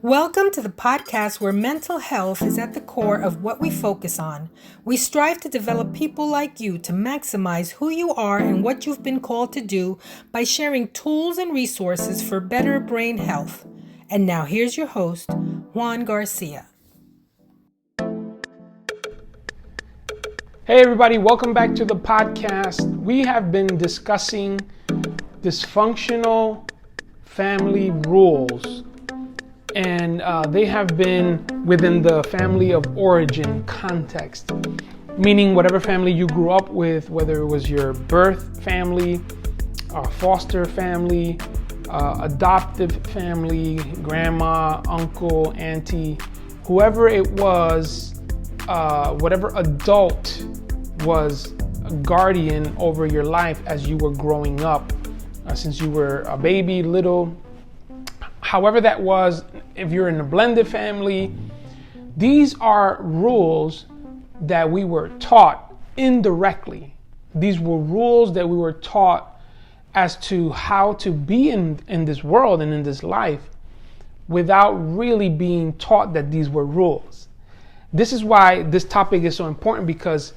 Welcome to the podcast where mental health is at the core of what we focus on. We strive to develop people like you to maximize who you are and what you've been called to do by sharing tools and resources for better brain health. And now here's your host, Juan Garcia. Hey everybody, welcome back to the podcast. We have been discussing dysfunctional family rules, and they have been within the family of origin context, meaning whatever family you grew up with, whether it was your birth family, foster family, adoptive family, grandma, uncle, auntie, whoever it was, whatever adult was a guardian over your life as you were growing up, since you were a baby, little, however that was. If you're in a blended family, these are rules that we were taught indirectly. These were rules that we were taught as to how to be in this world and in this life without really being taught that these were rules. This is why this topic is so important, because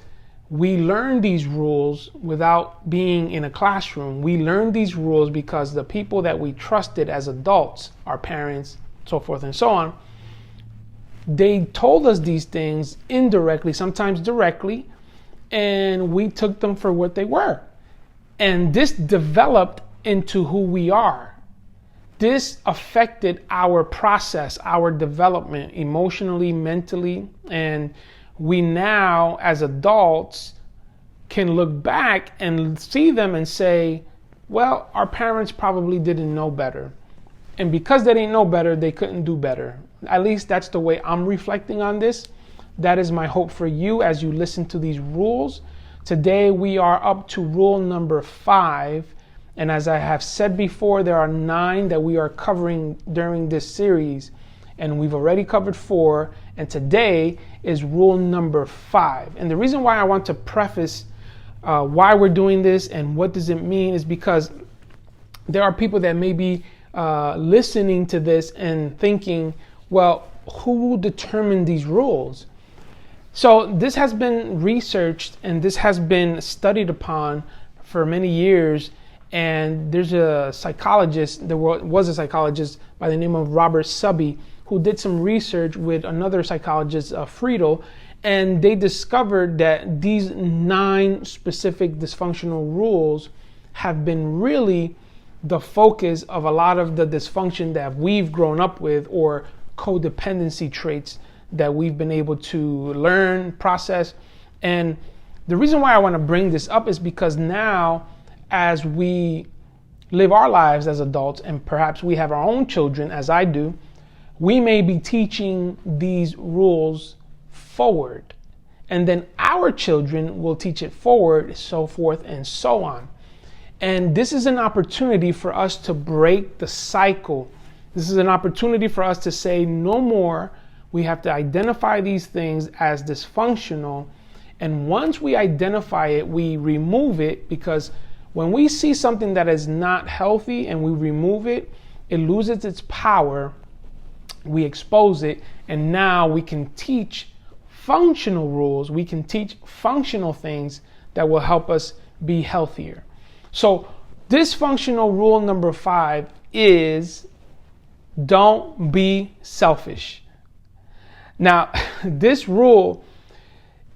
we learn these rules without being in a classroom. We learn these rules because the people that we trusted as adults, our parents, so forth and so on, they told us these things indirectly, sometimes directly, and we took them for what they were. And this developed into who we are. This affected our process, our development emotionally, mentally, and we now as adults can look back and see them and say, well, our parents probably didn't know better. And because they didn't know better, they couldn't do better. At least that's the way I'm reflecting on this. That is my hope for you as you listen to these rules. Today we are up to rule number 5. And as I have said before, there are 9 that we are covering during this series. And we've already covered 4. And today is rule number 5. And the reason why I want to preface why we're doing this and what does it mean is because there are people that may be listening to this and thinking, well, who determined these rules? So this has been researched and this has been studied upon for many years. And there's a psychologist, there was a psychologist by the name of Robert Subby, who did some research with another psychologist, Friedel, and they discovered that these 9 specific dysfunctional rules have been really the focus of a lot of the dysfunction that we've grown up with, or codependency traits that we've been able to learn, process. And the reason why I want to bring this up is because now, as we live our lives as adults, and perhaps we have our own children, as I do, we may be teaching these rules forward. And then our children will teach it forward, so forth and so on. And this is an opportunity for us to break the cycle. This is an opportunity for us to say no more. We have to identify these things as dysfunctional. And once we identify it, we remove it, because when we see something that is not healthy and we remove it, it loses its power. We expose it, and now we can teach functional rules. We can teach functional things that will help us be healthier. So dysfunctional rule number 5 is don't be selfish. Now, this rule,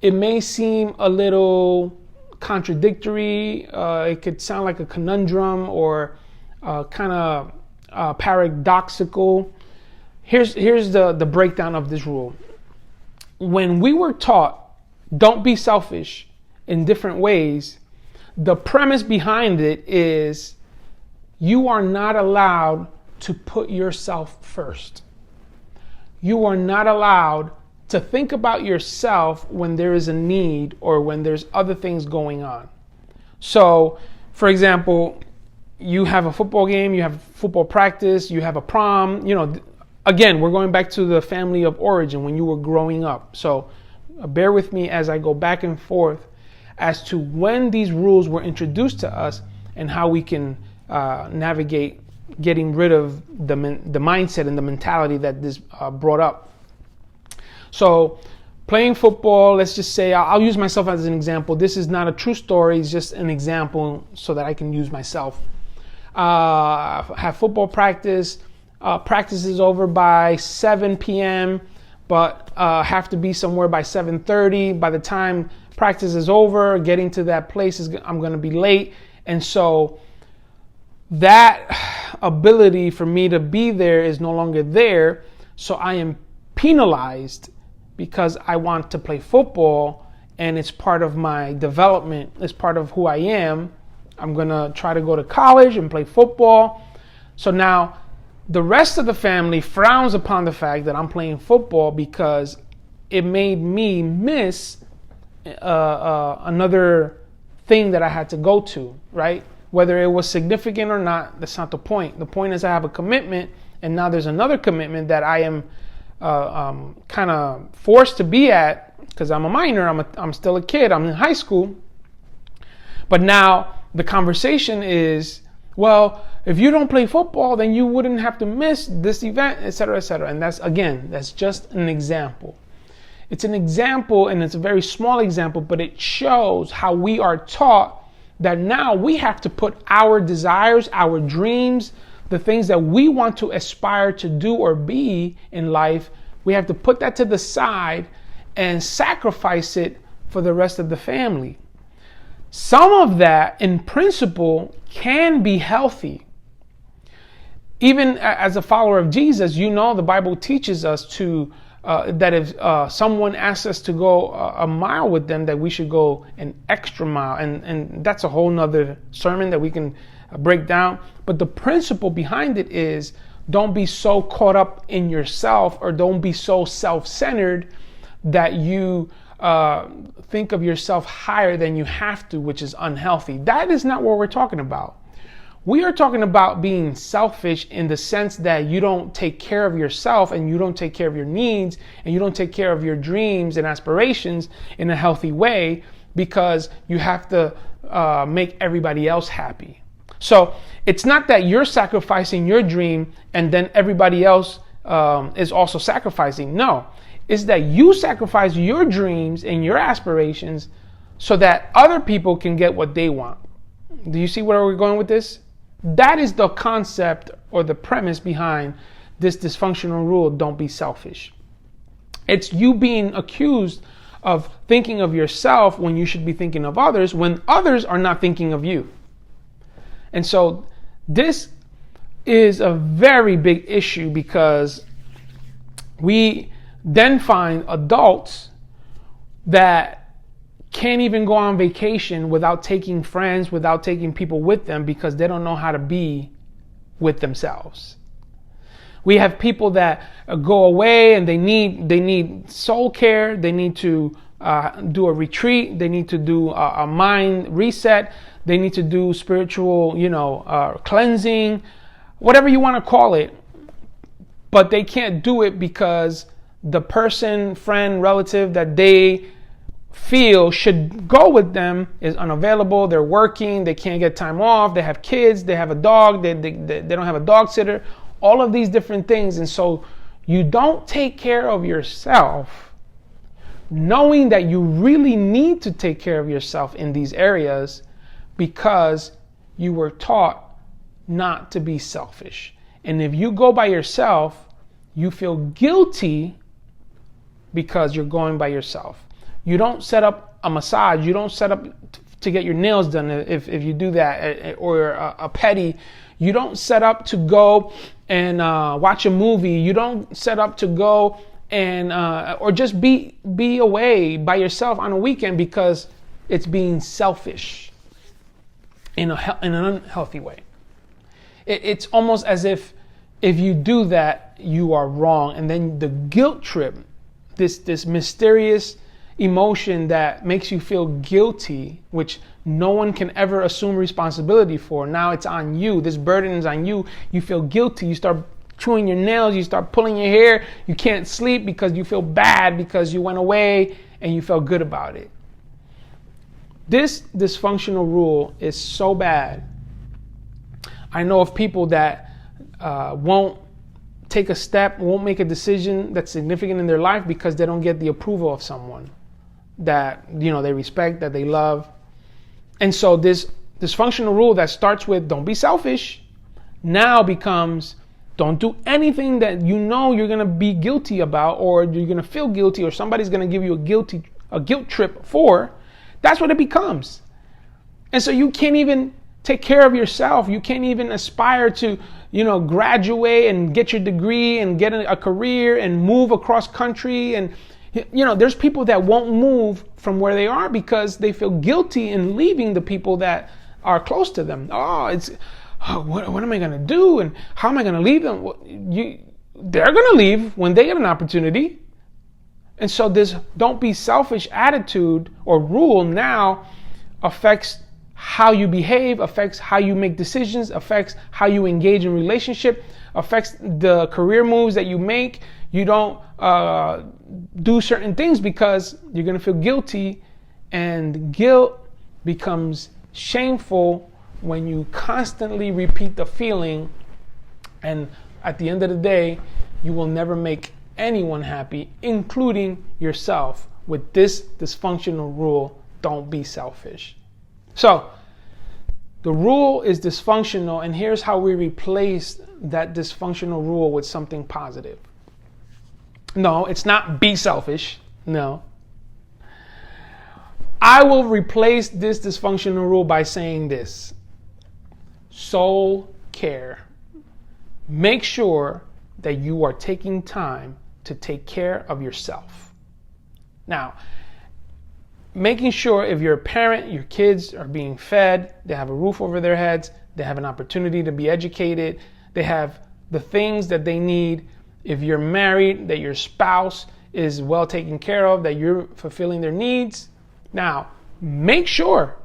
it may seem a little contradictory. It could sound like a conundrum or kind of paradoxical. Here's the breakdown of this rule. When we were taught don't be selfish in different ways, the premise behind it is you are not allowed to put yourself first. You are not allowed to think about yourself when there is a need or when there's other things going on. So, for example, you have a football game, you have football practice, you have a prom, again, we're going back to the family of origin when you were growing up. So bear with me as I go back and forth as to when these rules were introduced to us and how we can navigate getting rid of the mindset and the mentality that this brought up. So playing football, let's just say, I'll use myself as an example. This is not a true story. It's just an example so that I can use myself. Have football practice. Practice is over by 7 p.m., but have to be somewhere by 7:30. By the time practice is over, getting to that place, I'm going to be late. And so that ability for me to be there is no longer there. So I am penalized because I want to play football, and it's part of my development. It's part of who I am. I'm going to try to go to college and play football. So now the rest of the family frowns upon the fact that I'm playing football because it made me miss another thing that I had to go to, right? Whether it was significant or not, that's not the point. The point is I have a commitment, and now there's another commitment that I am kind of forced to be at because I'm a minor. I'm still a kid. I'm in high school. But now the conversation is, well, if you don't play football, then you wouldn't have to miss this event, et cetera, et cetera. And that's just an example. It's an example, and it's a very small example, but it shows how we are taught that now we have to put our desires, our dreams, the things that we want to aspire to do or be in life, we have to put that to the side and sacrifice it for the rest of the family. Some of that, in principle, can be healthy. Even as a follower of Jesus, the Bible teaches us to that if someone asks us to go a mile with them, that we should go an extra mile. And that's a whole nother sermon that we can break down. But the principle behind it is, don't be so caught up in yourself, or don't be so self-centered that you think of yourself higher than you have to, which is unhealthy. That is not what we're talking about. We are talking about being selfish in the sense that you don't take care of yourself, and you don't take care of your needs, and you don't take care of your dreams and aspirations in a healthy way because you have to make everybody else happy. So it's not that you're sacrificing your dream and then everybody else is also sacrificing. No, it's that you sacrifice your dreams and your aspirations so that other people can get what they want. Do you see where we're going with this? That is the concept or the premise behind this dysfunctional rule, don't be selfish. It's you being accused of thinking of yourself when you should be thinking of others, when others are not thinking of you. And so this is a very big issue because we then find adults that can't even go on vacation without taking friends, without taking people with them because they don't know how to be with themselves. We have people that go away and they need soul care. They need to do a retreat. They need to do a mind reset. They need to do spiritual, cleansing, whatever you want to call it. But they can't do it because the person, friend, relative that they feel should go with them is unavailable. They're working. They can't get time off. They have kids. They have a dog. They don't have a dog sitter. All of these different things. And so you don't take care of yourself, knowing that you really need to take care of yourself in these areas because you were taught not to be selfish. And if you go by yourself, you feel guilty because you're going by yourself. You don't set up a massage. You don't set up to get your nails done if you do that, or a pedi. You don't set up to go and watch a movie. You don't set up to go and or just be away by yourself on a weekend because it's being selfish in an unhealthy way. It's almost as if you do that, you are wrong. And then the guilt trip, this mysterious emotion that makes you feel guilty, which no one can ever assume responsibility for. Now it's on you. This burden is on you. You feel guilty. You start chewing your nails. You start pulling your hair. You can't sleep because you feel bad because you went away and you felt good about it. This dysfunctional rule is so bad. I know of people that won't take a step, won't make a decision that's significant in their life because they don't get the approval of someone that, you know, they respect, that they love. And so this dysfunctional rule that starts with don't be selfish now becomes don't do anything that you know you're going to be guilty about, or you're going to feel guilty, or somebody's going to give you a guilt trip for. That's what it becomes. And so you can't even take care of yourself. You can't even aspire to, you know, graduate and get your degree and get a career and move across country. And, you know, there's people that won't move from where they are because they feel guilty in leaving the people that are close to them. What am I going to do? And how am I going to leave them? They're going to leave when they get an opportunity. And so this don't be selfish attitude or rule now affects how you behave, affects how you make decisions, affects how you engage in relationship, affects the career moves that you make. You don't do certain things because you're going to feel guilty, and guilt becomes shameful when you constantly repeat the feeling. And at the end of the day, you will never make anyone happy, including yourself, with this dysfunctional rule, don't be selfish. So the rule is dysfunctional, and here's how we replace that dysfunctional rule with something positive. No, it's not be selfish. No. I will replace this dysfunctional rule by saying this: soul care. Make sure that you are taking time to take care of yourself. Now, making sure if you're a parent, your kids are being fed, they have a roof over their heads, they have an opportunity to be educated, they have the things that they need. If you're married, that your spouse is well taken care of, that you're fulfilling their needs. Now, make sure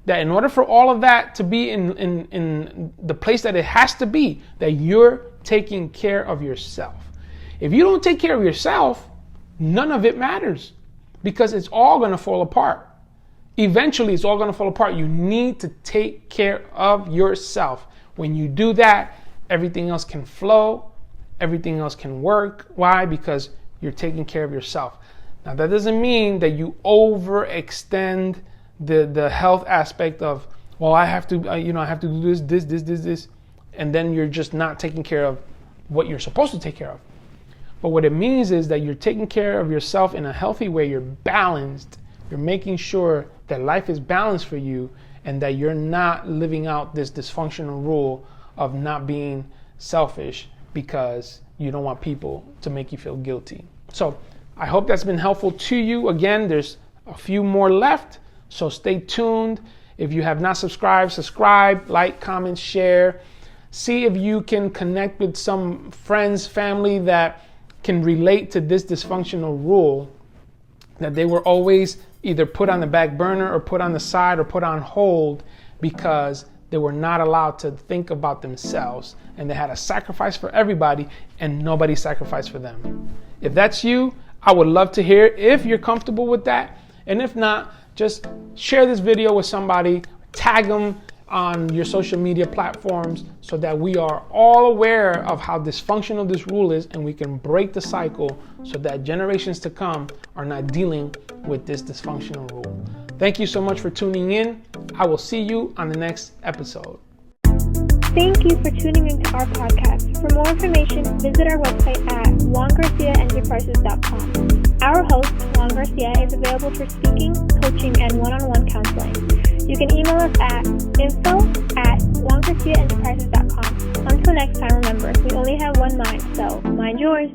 that in order for all of that to be in the place that it has to be, that you're taking care of yourself. If you don't take care of yourself, none of it matters, because it's all going to fall apart. Eventually, it's all going to fall apart. You need to take care of yourself. When you do that, everything else can flow. Everything else can work. Why? Because you're taking care of yourself. Now, that doesn't mean that you overextend the health aspect of, well, I have to do this, and then you're just not taking care of what you're supposed to take care of. But what it means is that you're taking care of yourself in a healthy way. You're balanced. You're making sure that life is balanced for you, and that you're not living out this dysfunctional rule of not being selfish because you don't want people to make you feel guilty. So I hope that's been helpful to you. Again, there's a few more left, so stay tuned. If you have not subscribed, subscribe, like, comment, share. See if you can connect with some friends, family that can relate to this dysfunctional rule, that they were always either put on the back burner or put on the side or put on hold because they were not allowed to think about themselves, and they had a sacrifice for everybody and nobody sacrificed for them. If that's you, I would love to hear if you're comfortable with that. And if not, just share this video with somebody, tag them on your social media platforms so that we are all aware of how dysfunctional this rule is, and we can break the cycle so that generations to come are not dealing with this dysfunctional rule. Thank you so much for tuning in. I will see you on the next episode. Thank you for tuning into our podcast. For more information, visit our website at juangarciaenterprises.com. Our host, Juan Garcia, is available for speaking, coaching, and one-on-one counseling. You can email us at info@juangarciaenterprises.com. Until next time, remember, we only have one mind, so mind yours.